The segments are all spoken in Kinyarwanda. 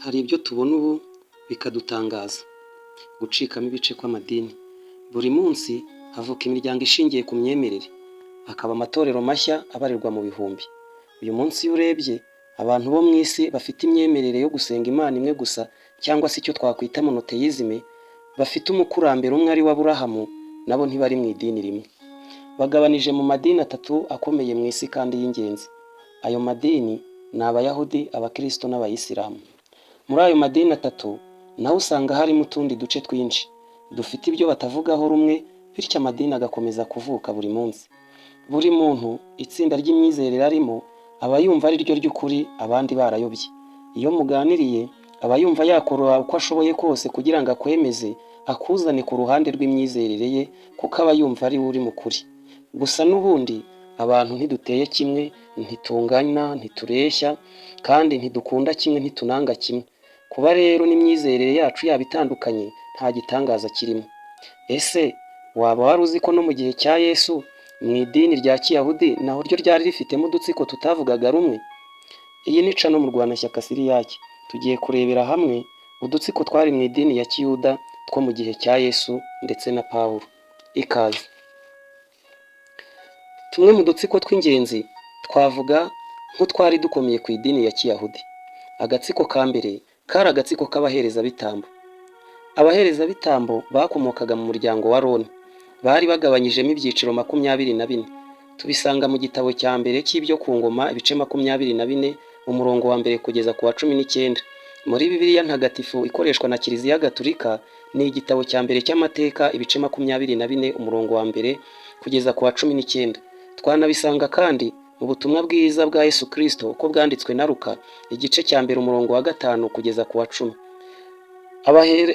Hari ibyo tubona ubu bikadutangaza, gucikamo ibice kw'amadini. Buri munsi havuka imiryango ishingiye ku myemerere, hakaba amatorero mashya abarirwa mu bihumbi. Uyu munsi iyo urebye abantu bo mu isi bafite imyemerere yo gusenga Imana imwe gusa cyangwa se icyo twakwita monoteyizime, bafite umukurambere umwe ari we Aburahamu, nabo ntibari mu idini rimwe. Bagabanije mu madini atatu akomeye mu isi kandi y'ingenzi. Ayo madini ni Abayahudi, Abakristo n'Abayisilamu. Muri ayo madini atatu naho usanga harimo utundi duce twinshi dufite ibyo batavugaho rumwe, bityo amadini agakomeza kuvuka buri munsi. Buri muntu itsinda ry'imyizerere arimo aba yumva ari ryo ry'ukuri, abandi barayobye. Iyo muganiriye aba yumva yakora uko ashoboye kose kugira ngo akwemeze, akuzane ku ruhande rw'imyizerere ye, kuko aba yumva ari we uri mu kuri. Gusa n'ubundi abantu ntiduteye kimwe, ntitungana, ntitureshya, kandi ntidukunda kimwe, ntitunanga kimwe. Kuba rero n'imyizerere yacu yaba itandukanye nta gitangaza kirimo. Ese waba wari uzi ko no mu gihe cya Yesu mu idini rya Kiyahudi naho ryo ryari rifitemo udutsiko tutavugaga rumwe? Iyi ni Cano Murwanashyaka Siriyake. Tugiye kurebera hamwe udutsiko twari mu idini ya Kiyuda two mu gihe cya Yesu ndetse na Pawulo. Ikaze. Tumwe mu dutsiko tw'ingenzi twavuga nk'utwari dukomeye ku idini ya Kiyahudi. Agatsiko ka mbere kari agatsiko k'abaherezabitambo. Abaherezabitambo bakomokaga mu muryango wa Aroni, bari bagabanyijemo ibyiciro 24. Tubisanga mu gitabo cya mbere cy'ibyo ku ngoma ibice 24, umurongo wa mbere kugeza ku wa 19. Muri Bibiliya ntagatifu ikoreshwa na Kiliziya Gatulika ni igitabo cya mbere cy'amateka ibice 24, umurongo wa mbere kugeza ku wa 19. Twanabisanga kandi mu butumwa bwiza bwa Yesu Kristo uko bwanditswe na Luka igice cya mbere umurongo wa 5 kugeza ku wa 10.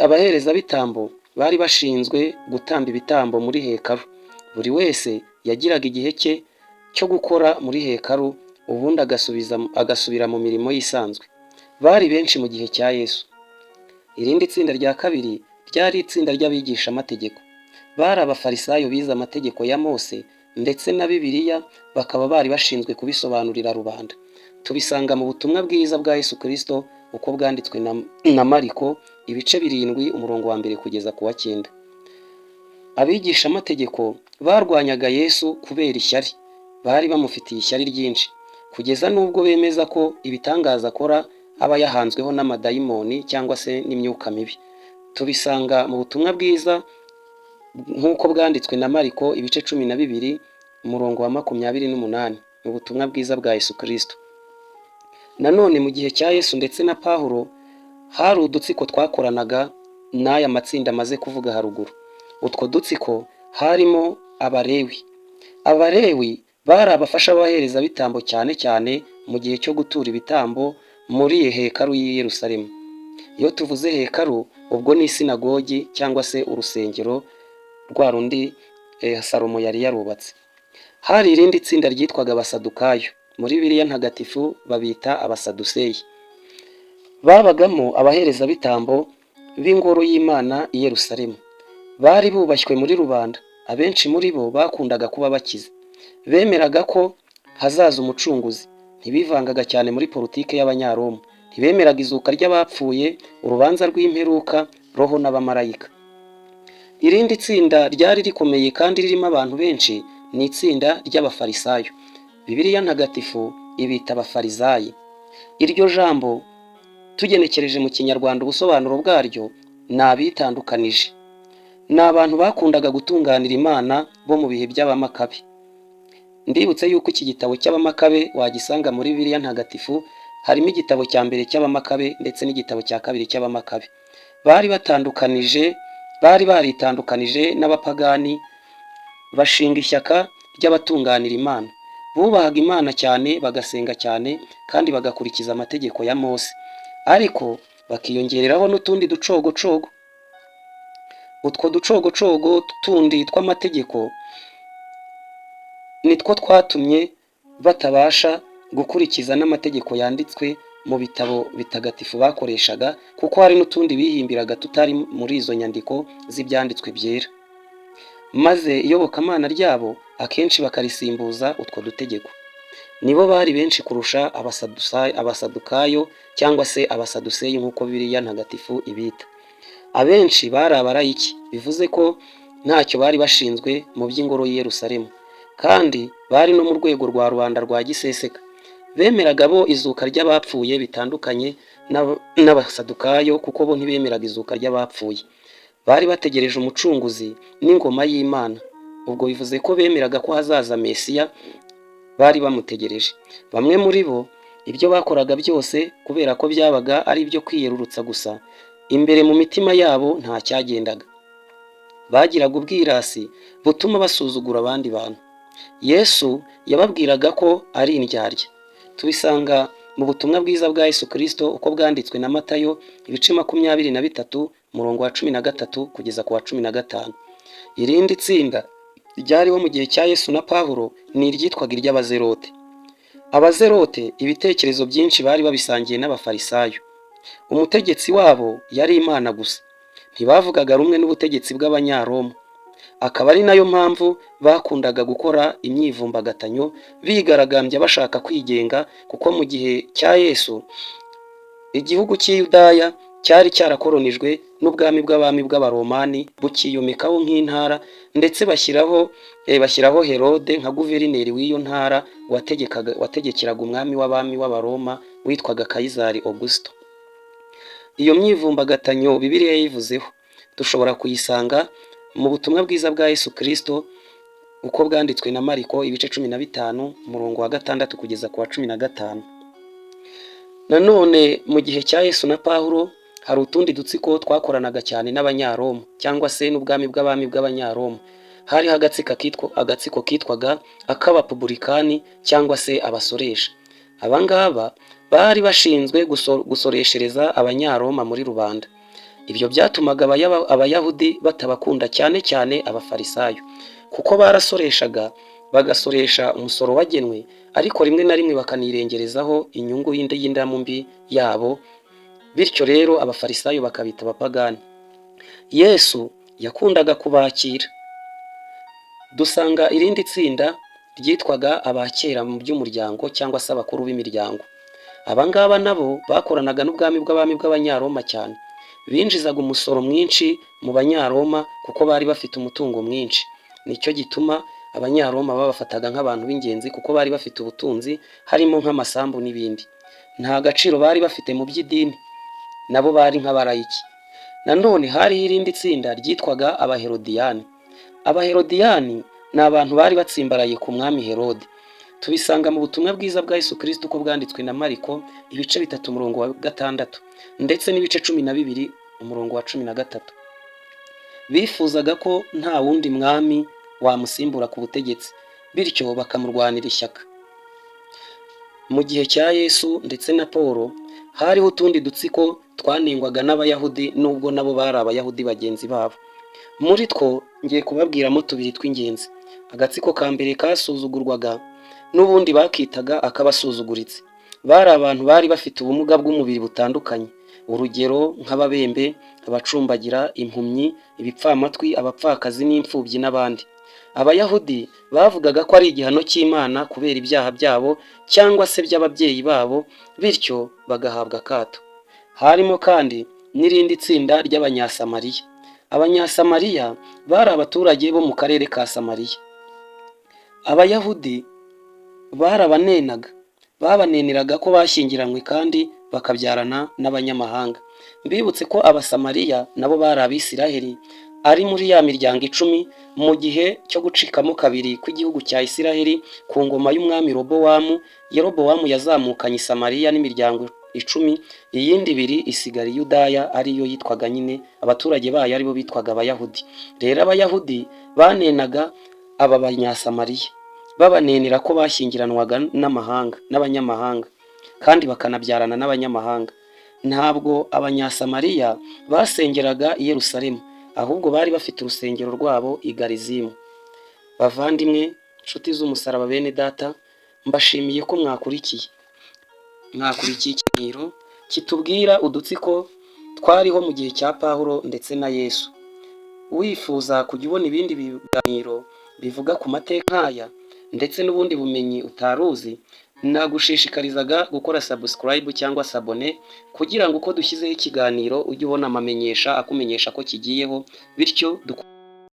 Abaherezabitambo bari bashinzwe gutamba ibitambo muri hekalu. Buri wese yagiraga igihe cye cyo gukora muri hekalu, ubundi agasubira mu mirimo yisanzwe. Bari benshi mu gihe cya Yesu. Irindi tsinda rya kabiri ryari itsinda ry'abigisha amategeko. Bari abafarisayo bize amategeko ya Mose ndetse na Bibiliya, bakaba bari bashinzwe kubisobanurira rubanda. Tubisanga mu butumwa bwiza bwa Yesu Kristo uko bwanditswe na Mariko ibice 7 umurongo wa mbere kugeza ku wa 9. Abigisha amategeko barwanyaga Yesu kubera ishyari. Bari bamufitiye ishyari ryinshi kugeza n'ubwo bemeza ko ibitangaza akora aba yahanzweho n'amadayimoni cyangwa se n'imyuka mibi. Tubisanga mu butumwa bwiza nk'uko bwanditswe na Mariko ibice 12 umurongo wa 28, mu butumwa bwiza bwa Yesu Kristo. Nanone mu gihe cya Yesu ndetse na Pawulo hari udutsiko twakoranaga n'aya matsinda amaze kuvuga haruguru. Utwo dutsiko harimo Abalewi. Abalewi bari abafasha b'abaherezabitambo cyane cyane mu gihe cyo gutura ibitambo muri hekalu y'i Yerusalemu. Iyo tuvuze hekalu ubwo ni sinagogi cyangwa se urusengero rwa rundi Salomo yari yarubatse. Hari irindi tsinda ryitwaga Abasadukayo. Muri Bibiliya ntagatifu babita Abasaduseyi. Babagamo abaherezabitambo b'ingoro y'Imana i Yerusalemu. Bari bubashywe muri rubanda. Abenshi muri bo bakundaga kuba bakize. Bemeraga ko hazaza umucunguzi. Ntibivangaga cyane muri politike y'Abanyaroma. Ntibemeraga izuka ry'abapfuye, urubanza rw'imperuka, roho n'abamarayika. Irindi tsinda ryari rikomeye kandi ririmo abantu benshi ni itsinda ry'Abafarisayo. Bibiliya ntagatifu ibita Abafarizayi. Iryo jambo tugenekereje mu Kinyarwanda ubusobanuro bwaryo ni abitandukanije. Ni abantu bakundaga gutunganira Imana bo mu bihe by'Abamakabe. Ndibutse yuko iki gitabo cy'Abamakabe wagisanga muri Bibiliya ntagatifu, harimo igitabo cya mbere cy'Abamakabe ndetse n'igitabo cya kabiri cy'Abamakabe. Bari baritandukanije n'abapagani, bashinga ishyaka ry'abatunganira Imana. Bubahaga Imana cyane, bagasenga cyane kandi bagakurikiza amategeko ya Mose, ariko bakiyongereraho n'utundi ducogocogo. Utwo ducogocogo tundi tw'amategeko nitwo twatumye batabasha gukurikiza n'amategeko yanditswe mu bitabo bitagatifu bakoreshaga, kuko hari n'utundi bihimbiraga tutari muri izo nyandiko z'ibyanditswe byera. Maze iyobokamana ryabo akenshi bakarisimbuza utwo dutegeko. nibo bari benshi kurusha abasadukayo cyangwa se abasaduseyi nk'uko Bibiliya ntagatifu ibita. Abenshi bari abarayiki, bivuze ko ntacyo bari bashinzwe mu by'ingoro y'i Yerusalemu, kandi bari no mu rwego rwa rubanda rwa giseseka. Bemeraga bo izuka ry'abapfuye bitandukanye n'abasadukayo, kuko bo ntibemeraga izuka ry'abapfuye. Bari bategereje umucunguzi n'ingoma y'Imana. Ubwo bivuze ko bemeraga ko hazaza Mesiya, bari bamutegereje. Bamwe muri bo ibyo bakoraga byose, kubera ko byabaga ari ibyo kwiyerurutsa gusa, imbere mu mitima yabo nta cyagendaga. Bagiraga ubwirasi butuma basuzugura abandi bantu. Yesu yababwiraga ko ari indyarya. Tubisanga mu butumwa bwiza bwa Yesu Kristo uko bwanditswe na Matayo, ibice 23, umurongo wa 13 kugeza ku wa 15. Irindi tsinda ryariho mu gihe cya Yesu na Pawulo ni iryitwaga iry'abazerote. Abazerote ibitekerezo byinshi bari babisangiye n'abafarisayo. Umutegetsi wabo yari Imana gusa. Ntibavugaga rumwe n'ubutegetsi bw'Abanyaroma. Akaba ari nayo mpamvu bakundaga gukora imyivumbagatanyo, bigaragambya bashaka kwigenga, kuko mu gihe cya Yesu igihugu cy'i Yudaya cyari cyarakoronijwe n'ubwami bw'abami bw'Abaromani, bukiyomekaho nk'intara, ndetse bashyiraho Herode nka guverineri w'iyo ntara wategekeraga umwami w'abami w'Abaroma witwaga Kayizari Augusto. Iyo myivumbagatanyo Bibiliya yivuzeho dushobora kuyisanga mu butumwa bwiza bwa Yesu Kristo uko bwanditswe na Mariko, ibice 15, umurongo wa 6 kugeza ku wa 15. Nanone mu gihe cya Yesu na Pawulo hari utundi dutsiko twakoranaga cyane n'Abanyaroma, cyangwa se n'ubwami bw'abami bw'Abanyaroma. Hari agatsiko kitwaga ak'abapubulikani cyangwa se abasoresha. Abangaba bari bashinzwe gusoreshereza Abanyaroma muri rubanda. Ibyo byatumaga Abayahudi batabakunda, cyane cyane abafarisayo, kuko barasoreshaga, bagasoresha umusoro wagenwe, ariko rimwe na rimwe bakanirengerezaho inyungu y'indamu mbi yabo. Bityo rero abafarisayo bakabita abapagani. Yesu yakundaga kubakira. Dusanga irindi tsinda ryitwaga abakera mu by'umuryango cyangwa se abakuru b'imiryango. Abangaba nabo bakoranaga n'ubwami bw'abami bw'Abanyaroma cyane. Binjizaga umusoro mwinshi mu Banyaroma kuko bari bafite umutungo mwinshi. Nicyo gituma Abanyaroma babafataga nk'abantu b'ingenzi, kuko bari bafite ubutunzi harimo nk'amasambu n'ibindi. Nta gaciro bari bafite mu by'idini, nabo bari nk'abarayiki. Nanone hariho irindi tsinda ryitwaga Abaherodiyani. Abaherodiyani ni abantu bari batsimbaraye ku mwami Herode. Tubisanga mu butumwa bwiza bwa Yesu Kristo uko bwanditswe na Mariko, ibice 3, umurongo wa 6, ndetse n'ibice 12, umurongo wa 13. Bifuzaga ko nta wundi mwami wamusimbura ku butegetsi, bityo bakamurwanira ishyaka. Mu gihe cya Yesu ndetse na Paulo hariho utundi dutsiko twanengwaga n'Abayahudi, nubwo nabo bari Abayahudi bagenzi babo. Muri two ngiye kubabwiramo tubiri tw'ingenzi. Agatsiko ka mbere kasuzugurwaga n'ubundi bakitaga akabasuzuguritse. Bari abantu bari bafite ubumuga bw'umubiri butandukanye, urugero nk'ababembe, abacumbagira, impumyi, ibipfamatwi, abapfakazi n'imfubyi n'abandi. Abayahudi bavugaga ko ari igihano cy'Imana kubera ibyaha byabo cyangwa se by'ababyeyi babo, bityo bagahabwa akato. Harimo kandi n'irindi tsinda ry'Abanyasamariya. Abanyasamariya bari abaturage bo mu karere ka Samariya. Abayahudi barabanenaga, babaneneraga ko bashyingiranywe kandi bakabyarana n'abanyamahanga. Bibutse ko Abasamariya nabo bari Abisiraheli, ari muri ya miryango 10 mu gihe cyo gucikamo kabiri kw'igihugu cya Isiraheli ku ngoma y'umwami Robowamu. Yerobowamu yazamukanye Samariya n'imiryango 10, iyindi 2 isigara i Yudaya, ariyo yitwaga nyine abaturage bayo aribo bitwaga Abayahudi. Rero Abayahudi banenaga aba Banyasamariya, babanenera ko bashyingiranwaga n'abanyamahanga kandi bakanabyarana n'abanyamahanga. Ntabwo Abanyasamariya basengeraga i Yerusalemu, ahubwo bari bafite urusengero rwabo i Garizimu. Bavandimwe, nshuti z'umusaraba, bene data, mbashimiye ko mwakurikiye ikiganiro kitubwira udutsiko twariho mu gihe cya Pawulo ndetse na Yesu. Wifuza kujya ubona ibindi biganiro bivuga ku mateka nk'aya ndetse n'ubundi bumenyi utaruzi, nagushishikarizaga gukora subscribe cyangwa sabone kugira ngo uko dushyizeho ikiganiro ujye ubona amamenyesha akumenyesha ko kigiyeho, bityo